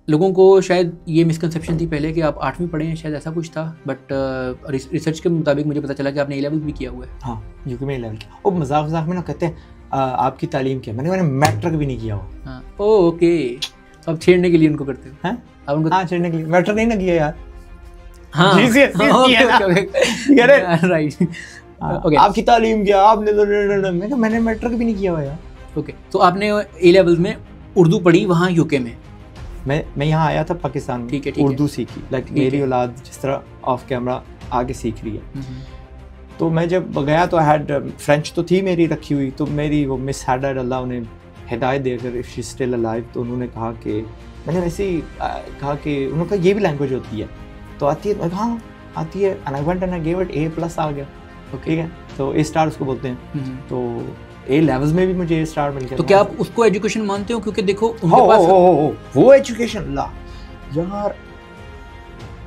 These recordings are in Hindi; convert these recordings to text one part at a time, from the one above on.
लोगों को शायद ये मिसकंसेप्शन थी पहले कि आप 8वीं पढ़े हैं, शायद ऐसा कुछ था, बट रिसर्च के मुताबिक मुझे पता चला कि आपने A-लेवल भी किया हुआ है। हाँ, यूके में A-लेवल किया। वो मजाक में ना कहते हैं आपकी तालीम क्या, मैंने मैट्रिक भी नहीं किया हुआ। हाँ, ओके, तो आप छेड़ने के लिए उनको करते हो? हैं? आप उनको, हाँ, छेड़ने के लिए। मैट्रिक नहीं ना किया यार। हाँ, राइट, ओके। आपकी तालीम क्या, आपने तो मैंने मैट्रिक भी नहीं किया हुआ यार। ओके, तो आपने A-लेवल में उर्दू पढ़ी वहाँ यूके में? मैं यहाँ आया था पाकिस्तान में, ठीक है, उर्दू सीखी, लाइक मेरी औलाद जिस तरह ऑफ कैमरा आगे सीख रही है। तो मैं जब गया तो हैड फ्रेंच तो थी मेरी रखी हुई, तो मेरी वो मिस हैडर, अल्लाह उन्हें हिदायत देकर, इफ शी स्टिल अलाइव, तो उन्होंने कहा कि, मैंने वैसे ही कहा कि, उन्होंने कहा ये भी लैंग्वेज होती है, तो आती है? मैं कहा हाँ आती है, and I went and I give it A+ आ गया। ठीक है, तो A* उसको बोलते हैं। तो A-लेवल्स में भी मुझे A* मिल गया। तो क्या आप उसको एजुकेशन मानते हो? क्योंकि देखो उनके पास वो एजुकेशन ला यार,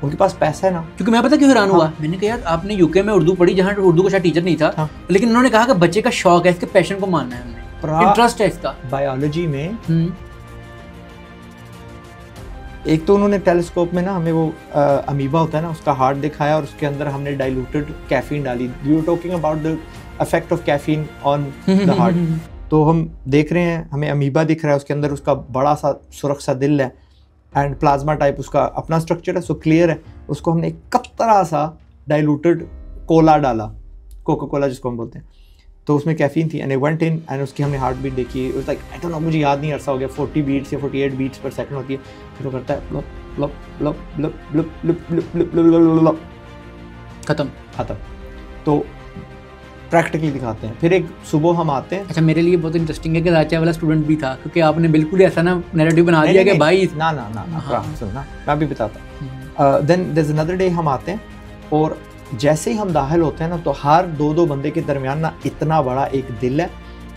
उनके पास पैसा है ना। क्योंकि मैं पता क्यों हैरान हुआ, मैंने कहा यार आपने यूके में उर्दू पढ़ी जहाँ उर्दू का शायद टीचर नहीं था, लेकिन उन्होंने कहा कि बच्चे का शौक है, इसके पैशन को मानना है, हमने इंटरेस्ट है इसका। बायोलॉजी में एक तो उन्होंने टेलीस्कोप में ना हमें वो अमीबा होता है ना, उसका हार्ट दिखाया, और उसके अंदर हमने डाइल्यूटेड कैफीन डाली। We were talking about the effect of caffeine on the heart. तो हम देख रहे हैं, हमें अमीबा दिख रहा है, उसके अंदर उसका बड़ा सा सुरख सा दिल है, एंड प्लाज्मा टाइप उसका अपना स्ट्रक्चर है, सो क्लियर है। उसको हमने एक कतरा सा डाइल्यूटेड कोला डाला, कोका कोला जिसको हम बोलते हैं, तो उसमें कैफीन थी, and I went in, and उसकी हमने हार्ट बीट देखी, it's like I don't know, मुझे याद नहीं, अरसा हो गया, 40 बीट्स या 48 बीट्स पर सेकंड होती है। फिर वो करता है ब्लप ब्लप ब्लप ब्लप ब्लप ब्लप ब्लप ब्लप ब्लप, खत्म। तो प्रैक्टिकली दिखाते हैं। फिर एक सुबह हम आते हैं। अच्छा, मेरे लिए बहुत इंटरेस्टिंग है कि राचा वाला स्टूडेंट भी था, क्योंकि आपने बिल्कुल ऐसा ना नैरेटिव बना दिया कि भाई ना सुनना, मैं भी बताता हूँ। Then there is another day, हम आते हैं, और जैसे ही हम दाखिल होते हैं ना, तो हर दो बंदे के दरमियान ना इतना बड़ा एक दिल है,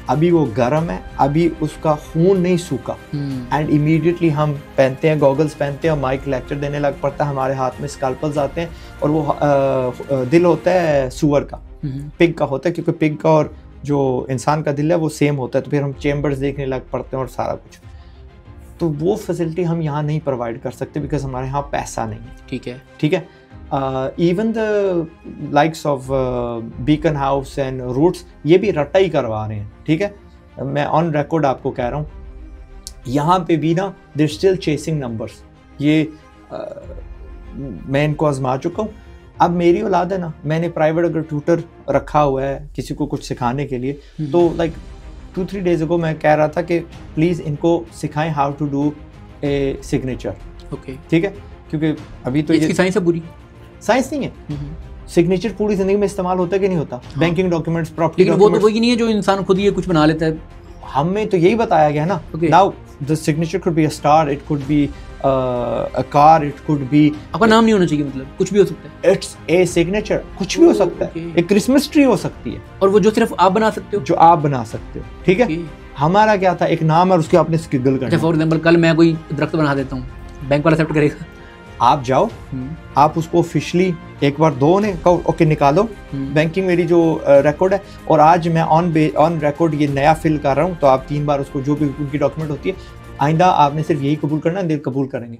अभी वो गर्म है, अभी उसका खून नहीं सूखा, एंड इमीडिएटली हम पहनते हैं, गॉगल्स पहनते हैं, और माइक लेक्चर देने लग पड़ता है, हमारे हाथ में स्कैल्पल्स आते हैं, और वो दिल होता है सूअर का, पिग का होता है, क्योंकि पिग का और जो इंसान का दिल है वो सेम होता है। तो फिर हम चेम्बर्स देखने लग पड़ते हैं और सारा कुछ। तो वो फैसिलिटी हम यहाँ नहीं प्रोवाइड कर सकते, बिकॉज हमारे यहाँ पैसा नहीं है। ठीक है। Even the likes of Beaconhouse and Roots, ये भी रट्टा ही करवा रहे हैं। ठीक है, मैं ऑन रिकॉर्ड आपको कह रहा हूँ, यहाँ पे भी ना दे स्टिल चेसिंग नंबर्स। ये मैं इनको आजमा चुका हूँ। अब मेरी औलाद है ना, मैंने प्राइवेट अगर ट्यूटर रखा हुआ है किसी को कुछ सिखाने के लिए, तो लाइक 2-3 डेज अगो मैं कह रहा था कि प्लीज़ इनको सिखाएं how to do a signature. Okay, ठीक है, क्योंकि अभी तो इसकी साइंस है, पूरी साइंस नहीं है। सिग्नेचर पूरी जिंदगी में इस्तेमाल होता है कि नहीं होता? बैंकिंग डॉक्यूमेंट्स, प्रॉपर्टी डॉक्यूमेंट्स, वो तो वही नहीं है जो इंसान खुद ही कुछ बना लेता है। हमें तो यही बताया गया ना। Now the signature could be a star, it could be a car, it could be, आपका नाम नहीं होना चाहिए, मतलब कुछ भी हो सकता है। It's a signature, कुछ भी हो सकता है। एक क्रिसमस ट्री हो सकती है, और वो जो सिर्फ आप बना सकते हो, जो आप बना सकते हो। ठीक है, हमारा क्या था, एक नाम है, उसके आपने स्किगल करना। फॉर एग्जांपल कल मैं कोई दरख्त बना देता हूँ, बैंक वाला एक्सेप्ट करेगा? आप जाओ, आप उसको ऑफिशियली एक बार दो ने कहो ओके निकालो, बैंकिंग मेरी जो रिकॉर्ड है, और आज मैं ऑन रिकॉर्ड ये नया फिल कर रहा हूँ, तो आप 3 बार उसको जो भी उनकी डॉक्यूमेंट होती है, आइंदा आपने सिर्फ यही कबूल करना है, दिल कबूल करेंगे।